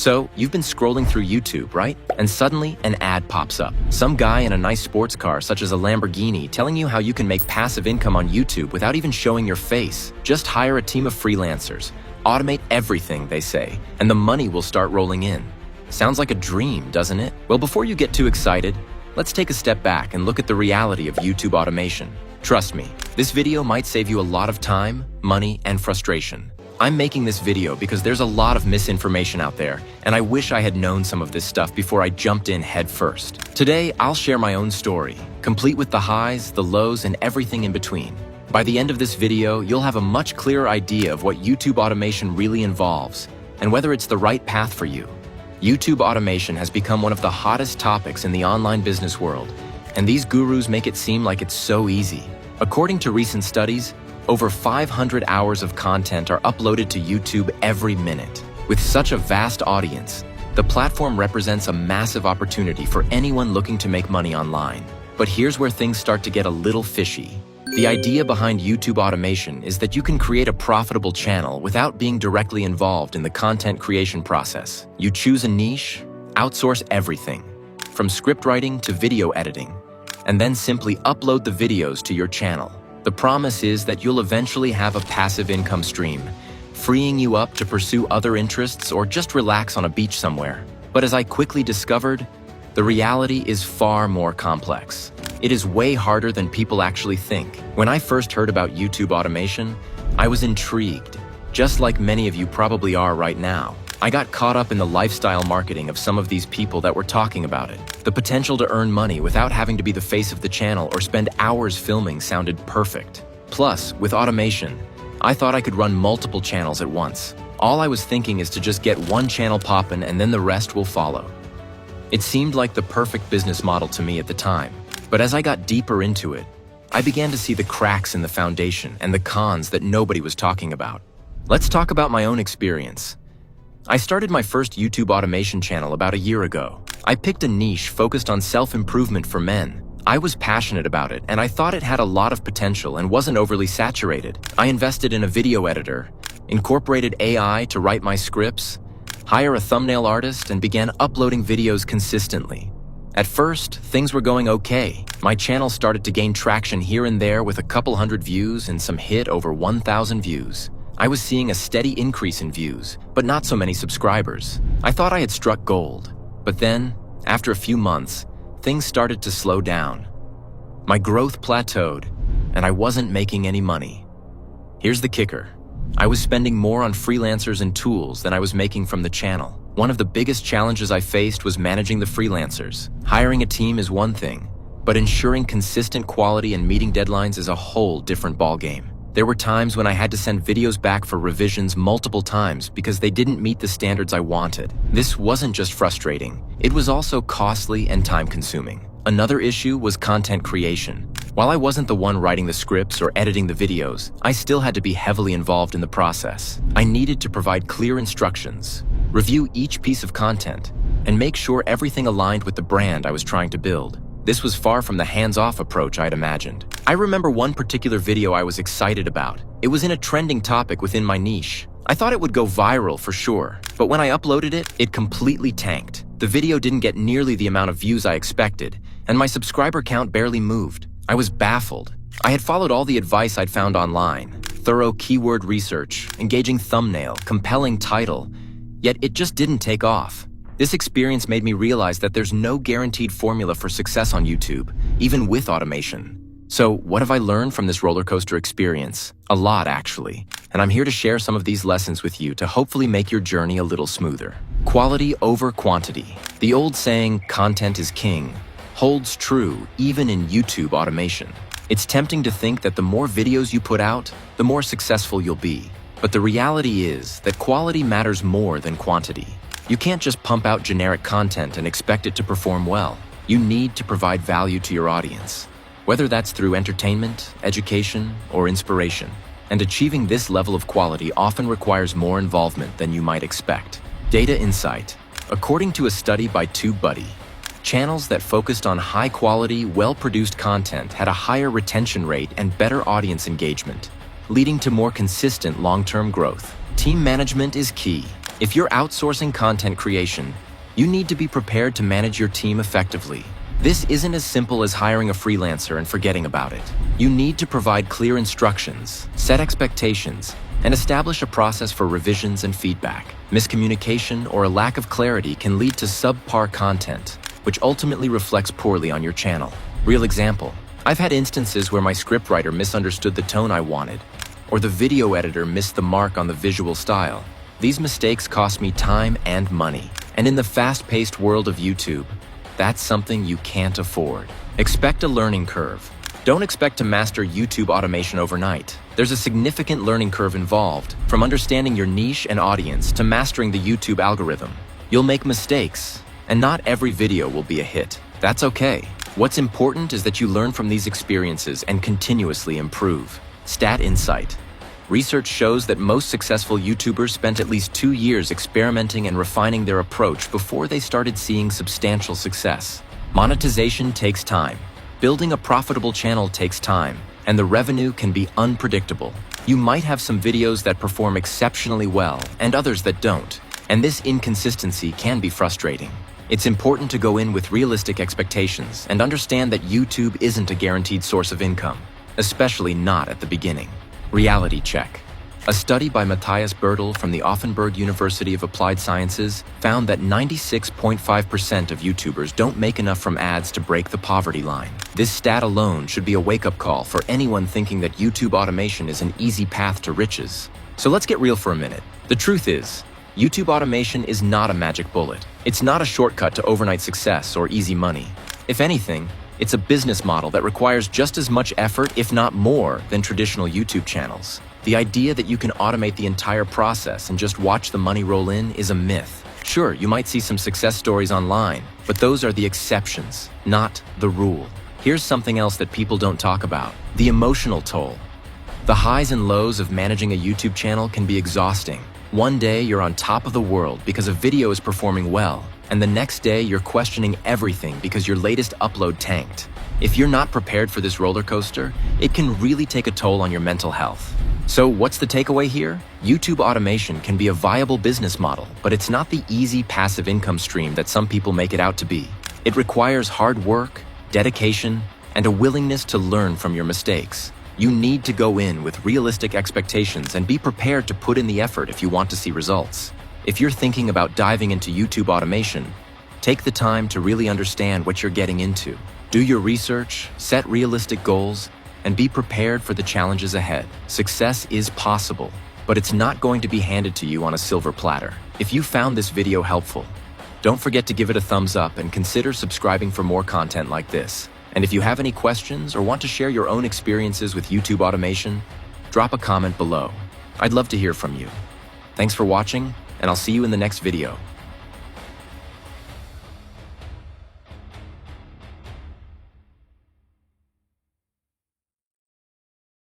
So, you've been scrolling through YouTube, right? And suddenly, an ad pops up. Some guy in a nice sports car, such as a Lamborghini, telling you how you can make passive income on YouTube without even showing your face. Just hire a team of freelancers. Automate everything, they say, and the money will start rolling in. Sounds like a dream, doesn't it? Well, before you get too excited, let's take a step back and look at the reality of YouTube automation. Trust me, this video might save you a lot of time, money, and frustration. I'm making this video because there's a lot of misinformation out there, and I wish I had known some of this stuff before I jumped in head first. Today, I'll share my own story, complete with the highs, the lows, and everything in between. By the end of this video, you'll have a much clearer idea of what YouTube automation really involves, and whether it's the right path for you. YouTube automation has become one of the hottest topics in the online business world, and these gurus make it seem like it's so easy. According to recent studies, over 500 hours of content are uploaded to YouTube every minute. With such a vast audience, the platform represents a massive opportunity for anyone looking to make money online. But here's where things start to get a little fishy. The idea behind YouTube automation is that you can create a profitable channel without being directly involved in the content creation process. You choose a niche, outsource everything, from script writing to video editing, and then simply upload the videos to your channel. The promise is that you'll eventually have a passive income stream, freeing you up to pursue other interests or just relax on a beach somewhere. But as I quickly discovered, the reality is far more complex. It is way harder than people actually think. When I first heard about YouTube automation, I was intrigued, just like many of you probably are right now. I got caught up in the lifestyle marketing of some of these people that were talking about it. The potential to earn money without having to be the face of the channel or spend hours filming sounded perfect. Plus, with automation, I thought I could run multiple channels at once. All I was thinking is to just get one channel poppin' and then the rest will follow. It seemed like the perfect business model to me at the time. But as I got deeper into it, I began to see the cracks in the foundation and the cons that nobody was talking about. Let's talk about my own experience. I started my first YouTube automation channel about a year ago. I picked a niche focused on self-improvement for men. I was passionate about it, and I thought it had a lot of potential and wasn't overly saturated. I invested in a video editor, incorporated AI to write my scripts, hired a thumbnail artist, and began uploading videos consistently. At first, things were going okay. My channel started to gain traction here and there with a couple hundred views and some hit over 1,000 views. I was seeing a steady increase in views, but not so many subscribers. I thought I had struck gold. But then, after a few months, things started to slow down. My growth plateaued, and I wasn't making any money. Here's the kicker. I was spending more on freelancers and tools than I was making from the channel. One of the biggest challenges I faced was managing the freelancers. Hiring a team is one thing, but ensuring consistent quality and meeting deadlines is a whole different ballgame. There were times when I had to send videos back for revisions multiple times because they didn't meet the standards I wanted. This wasn't just frustrating, it was also costly and time-consuming. Another issue was content creation. While I wasn't the one writing the scripts or editing the videos, I still had to be heavily involved in the process. I needed to provide clear instructions, review each piece of content, and make sure everything aligned with the brand I was trying to build. This was far from the hands-off approach I'd imagined. I remember one particular video I was excited about. It was in a trending topic within my niche. I thought it would go viral for sure, but when I uploaded it, it completely tanked. The video didn't get nearly the amount of views I expected, and my subscriber count barely moved. I was baffled. I had followed all the advice I'd found online: thorough keyword research, engaging thumbnail, compelling title, yet it just didn't take off. This experience made me realize that there's no guaranteed formula for success on YouTube, even with automation. So what have I learned from this roller coaster experience? A lot, actually. And I'm here to share some of these lessons with you to hopefully make your journey a little smoother. Quality over quantity. The old saying, "content is king," holds true even in YouTube automation. It's tempting to think that the more videos you put out, the more successful you'll be. But the reality is that quality matters more than quantity. You can't just pump out generic content and expect it to perform well. You need to provide value to your audience, whether that's through entertainment, education, or inspiration. And achieving this level of quality often requires more involvement than you might expect. Data insight. According to a study by TubeBuddy, channels that focused on high-quality, well-produced content had a higher retention rate and better audience engagement, leading to more consistent long-term growth. Team management is key. If you're outsourcing content creation, you need to be prepared to manage your team effectively. This isn't as simple as hiring a freelancer and forgetting about it. You need to provide clear instructions, set expectations, and establish a process for revisions and feedback. Miscommunication or a lack of clarity can lead to subpar content, which ultimately reflects poorly on your channel. Real example, I've had instances where my scriptwriter misunderstood the tone I wanted, or the video editor missed the mark on the visual style. These mistakes cost me time and money. And in the fast-paced world of YouTube, that's something you can't afford. Expect a learning curve. Don't expect to master YouTube automation overnight. There's a significant learning curve involved, from understanding your niche and audience to mastering the YouTube algorithm. You'll make mistakes, and not every video will be a hit. That's okay. What's important is that you learn from these experiences and continuously improve. Stat Insight. Research shows that most successful YouTubers spent at least 2 years experimenting and refining their approach before they started seeing substantial success. Monetization takes time. Building a profitable channel takes time, and the revenue can be unpredictable. You might have some videos that perform exceptionally well and others that don't, and this inconsistency can be frustrating. It's important to go in with realistic expectations and understand that YouTube isn't a guaranteed source of income, especially not at the beginning. Reality check. A study by Matthias Bertel from the Offenburg University of Applied Sciences found that 96.5% of YouTubers don't make enough from ads to break the poverty line. This stat alone should be a wake-up call for anyone thinking that YouTube automation is an easy path to riches. So let's get real for a minute. The truth is, YouTube automation is not a magic bullet. It's not a shortcut to overnight success or easy money. If anything, it's a business model that requires just as much effort, if not more, than traditional YouTube channels. The idea that you can automate the entire process and just watch the money roll in is a myth. Sure, you might see some success stories online, but those are the exceptions, not the rule. Here's something else that people don't talk about: the emotional toll. The highs and lows of managing a YouTube channel can be exhausting. One day you're on top of the world because a video is performing well, and the next day you're questioning everything because your latest upload tanked. If you're not prepared for this roller coaster, it can really take a toll on your mental health. So what's the takeaway here? YouTube automation can be a viable business model, but it's not the easy passive income stream that some people make it out to be. It requires hard work, dedication, and a willingness to learn from your mistakes. You need to go in with realistic expectations and be prepared to put in the effort if you want to see results. If you're thinking about diving into YouTube automation, take the time to really understand what you're getting into. Do your research, set realistic goals, and be prepared for the challenges ahead. Success is possible, but it's not going to be handed to you on a silver platter. If you found this video helpful, don't forget to give it a thumbs up and consider subscribing for more content like this. And if you have any questions or want to share your own experiences with YouTube automation, drop a comment below. I'd love to hear from you. Thanks for watching, and I'll see you in the next video.